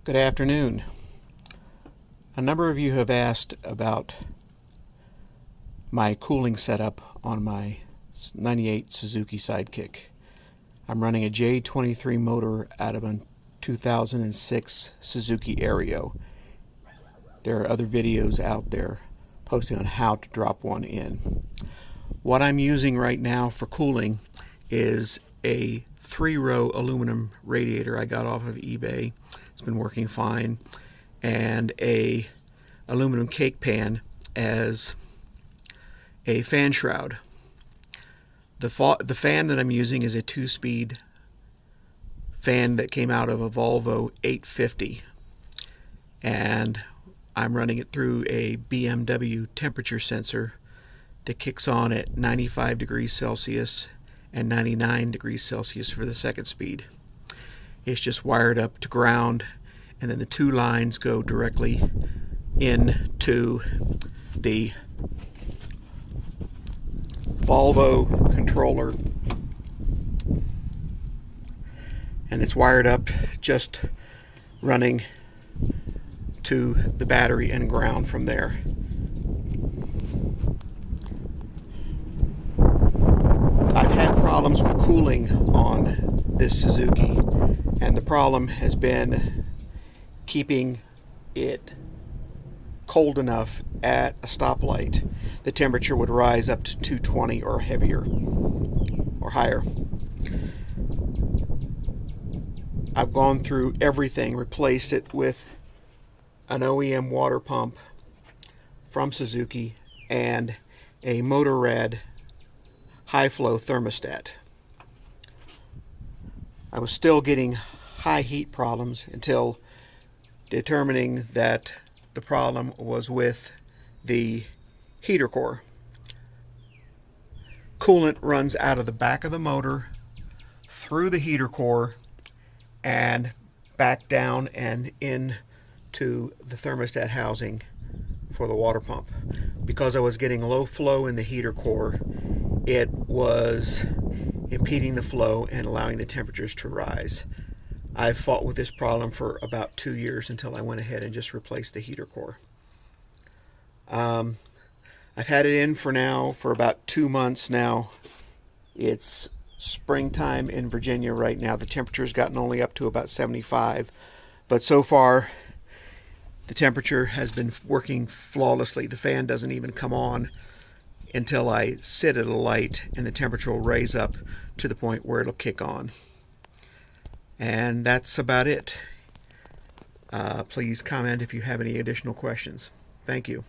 Good afternoon. A number of you have asked about my cooling setup on my 98 Suzuki Sidekick. I'm running a J23 motor out of a 2006 Suzuki Aerio. There are other videos out there posting on how to drop one in. What I'm using right now for cooling is a 3-row aluminum radiator I got off of eBay. It's been working fine, and a aluminum cake pan as a fan shroud. The fan that I'm using is a 2-speed fan that came out of a Volvo 850, and I'm running it through a BMW temperature sensor that kicks on at 95 degrees Celsius and 99 degrees Celsius for the second speed. It's just wired up to ground, and then the two lines go directly into the Volvo controller, and it's wired up just running to the battery and ground from there. I've had problems with cooling on this Suzuki, and the problem has been keeping it cold enough at a stoplight. The temperature would rise up to 220 or heavier or higher. I've gone through everything, replaced it with an OEM water pump from Suzuki and a Motorrad high flow thermostat. I was still getting high heat problems until determining that the problem was with the heater core. Coolant runs out of the back of the motor through the heater core and back down and into the thermostat housing for the water pump. Because I was getting low flow in the heater core, it was impeding the flow and allowing the temperatures to rise. I've fought with this problem for about 2 years until I went ahead and just replaced the heater core. I've had it in for about 2 months now. It's springtime in Virginia right now. The temperature's gotten only up to about 75, but so far the temperature has been working flawlessly. The fan doesn't even come on until I sit at a light, and the temperature will raise up to the point where it'll kick on. And that's about it. Please comment if you have any additional questions. Thank you.